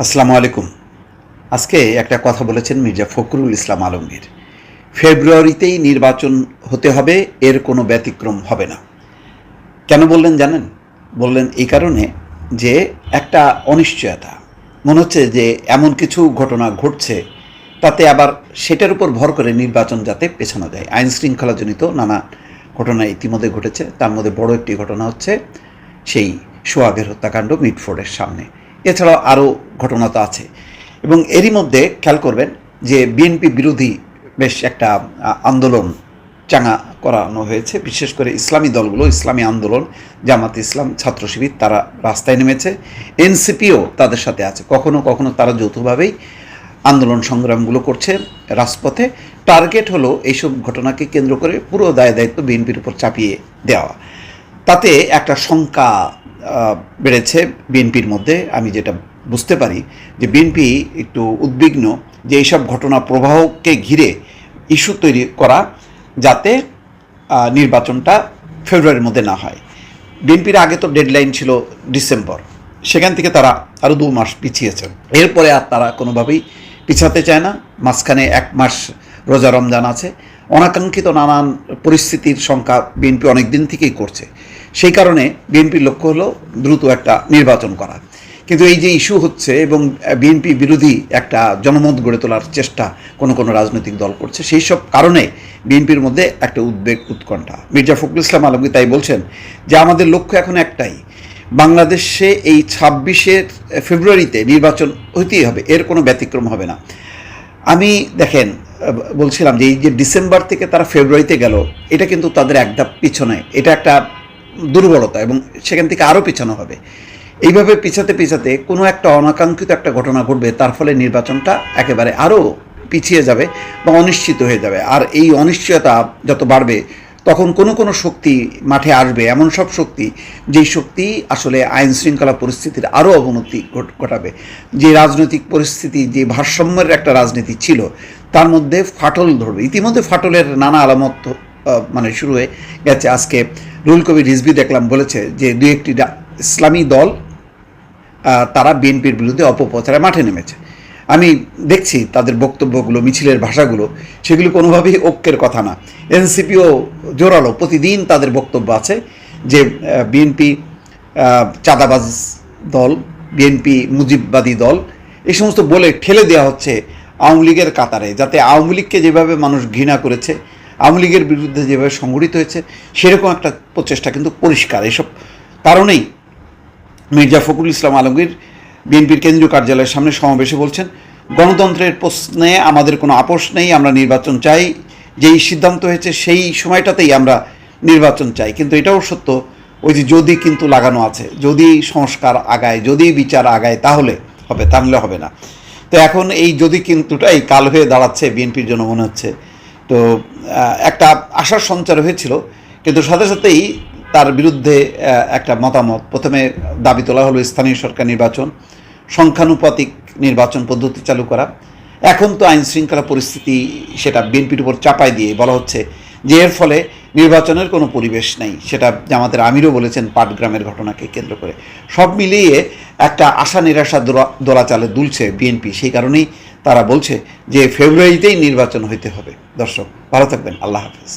আসসালামু আলাইকুম। আজকে একটা কথা বলেছেন মির্জা ফখরুল ইসলাম আলমগীর, ফেব্রুয়ারিতেই নির্বাচন হতে হবে, এর কোনো ব্যতিক্রম হবে না। কেন বললেন জানেন? বললেন এই কারণে যে একটা অনিশ্চয়তা, মনে হচ্ছে যে এমন কিছু ঘটনা ঘটছে, তাতে আবার সেটার উপর ভর করে নির্বাচন যাতে পেছানো যায়। আইন শৃঙ্খলাজনিত নানা ঘটনা ইতিমধ্যে ঘটেছে, তার মধ্যে বড় একটি ঘটনা হচ্ছে সেই সোহাগের হত্যাকাণ্ড মিটফোর্ডের সামনে। এছাড়াও আরও ঘটনা তো আছে, এবং এরই মধ্যে খেয়াল করবেন যে বিএনপি বিরোধী বেশ একটা আন্দোলন চাঙা করানো হয়েছে। বিশেষ করে ইসলামী দলগুলো, ইসলামী আন্দোলন, জামাতে ইসলাম, ছাত্র শিবির, তারা রাস্তায় নেমেছে। এনসিপিও তাদের সাথে আছে। কখনো কখনো তারা যৌথভাবেই আন্দোলন সংগ্রামগুলো করছে রাজপথে। টার্গেট হলো এইসব ঘটনাকে কেন্দ্র করে পুরো দায় দায়িত্ব বিএনপির উপর চাপিয়ে দেওয়া। তাতে একটা শঙ্কা বেড়েছে বিএনপির মধ্যে। আমি যেটা বুঝতে পারি যে বিএনপি একটু উদ্বিগ্ন যে এইসব ঘটনা প্রবাহকে ঘিরে ইস্যু তৈরি করা, যাতে নির্বাচনটা ফেব্রুয়ারির মধ্যে না হয়। বিএনপির আগে তো ডেডলাইন ছিল ডিসেম্বর, সেখান থেকে তারা আরও 2 মাস পিছিয়েছে। এরপরে আর তারা কোনোভাবেই পিছাতে চায় না। মাঝখানে 1 মাস রোজা রমজান আছে। অনাকাঙ্ক্ষিত নানান পরিস্থিতির শঙ্কা বিএনপি অনেক দিন থেকেই করছে। সেই কারণে বিএনপির লক্ষ্য হলো দ্রুত একটা নির্বাচন করা। কিন্তু এই যে ইস্যু হচ্ছে এবং বিএনপি বিরোধী একটা জনমত গড়ে তোলার চেষ্টা কোনো রাজনৈতিক দল করছে, সেই সব কারণে বিএনপির মধ্যে একটা উদ্বেগ, উৎকণ্ঠা। মির্জা ফখরুল ইসলাম আলমগীর তাই বলছেন যে আমাদের লক্ষ্য এখন একটাই, বাংলাদেশে এই 26 ফেব্রুয়ারিতে নির্বাচন হইতেই হবে, এর কোনো ব্যতিক্রম হবে না। আমি দেখেন বলছিলাম যে এই যে ডিসেম্বর থেকে তারা ফেব্রুয়ারিতে গেল, এটা কিন্তু তাদের এক ধাপ পিছনে, এটা একটা দুর্বলতা, এবং সেখান থেকে আরও পিছানো হবে। এইভাবে পিছাতে পিছাতে কোনো একটা অনাকাঙ্ক্ষিত একটা ঘটনা ঘটবে, তার ফলে নির্বাচনটা একেবারে আরও পিছিয়ে যাবে বা অনিশ্চিত হয়ে যাবে। আর এই অনিশ্চয়তা যত বাড়বে, তখন কোনো শক্তি মাঠে আসবে, এমন সব শক্তি যেই শক্তি আসলে আইন শৃঙ্খলা পরিস্থিতির আরও অবনতি ঘটাবে। যে রাজনৈতিক পরিস্থিতি, যে ভারসাম্যের একটা রাজনীতি ছিল, তার মধ্যে ফাটল ধরবে। ইতিমধ্যে ফাটলের নানা আলামত মানে শুরু হয়ে গেছে। আজকে রুহুল কবির রিজভী দেখলাম বলেছে যে 2-1টি ইসলামী দল তারা বিএনপির বিরুদ্ধে অপপ্রচারে মাঠে নেমেছে। আমি দেখছি তাদের বক্তব্যগুলো, মিছিলের ভাষাগুলো, সেগুলো কোনোভাবেই ঐক্যের কথা না। এনসিপিও জোরালো, প্রতিদিন তাদের বক্তব্য আছে যে বিএনপি চাঁদাবাজ দল, বিএনপি মুজিববাদী দল, এই সমস্ত বলে ঠেলে দেওয়া হচ্ছে আওয়ামী লীগের কাতারে, যাতে আওয়ামী লীগকে যেভাবে মানুষ ঘৃণা করেছে, আওয়ামী লীগের বিরুদ্ধে যেভাবে সংগঠিত হয়েছে, সেরকম একটা প্রচেষ্টা কিন্তু পরিষ্কার। এসব কারণেই মির্জা ফখরুল ইসলাম আলমগীর বিএনপির কেন্দ্রীয় কার্যালয়ের সামনে সমাবেশে বলছেন, গণতন্ত্রের প্রশ্নে আমাদের কোনো আপোষ নেই, আমরা নির্বাচন চাই। যেই সিদ্ধান্ত হয়েছে সেই সময়টাতেই আমরা নির্বাচন চাই। কিন্তু এটাও সত্য, ওই যে যদি কিন্তু লাগানো আছে, যদি সংস্কার আগায়, যদি বিচার আগায়, তাহলে হবে, তাহলে হবে না। তো এখন এই যদি কিন্তুটাই কাল হয়ে দাঁড়াচ্ছে বিএনপির জন্য মনে হচ্ছে। তো একটা আশার সঞ্চার হয়েছিল, কিন্তু সাথে সাথেই তার বিরুদ্ধে একটা মতামত। প্রথমে দাবি তোলা হলো স্থানীয় সরকার নির্বাচন, সংখ্যানুপাতিক নির্বাচন পদ্ধতি চালু করা। এখন তো আইন শৃঙ্খলা পরিস্থিতি সেটা বিএনপির উপর চাপাই দিয়ে বলা হচ্ছে যে এর ফলে নির্বাচনের কোনো পরিবেশ নেই। সেটা জামাতের আমিরও বলেছেন পাটগ্রামের ঘটনাকে কেন্দ্র করে। সব মিলিয়ে একটা আশা নিরাশা দোলাচালে দুলছে বিএনপি। সেই কারণেই তারা বলছে যে ফেব্রুয়ারিতেই নির্বাচন হইতে হবে। দর্শক ভালো থাকবেন, আল্লাহ হাফেজ।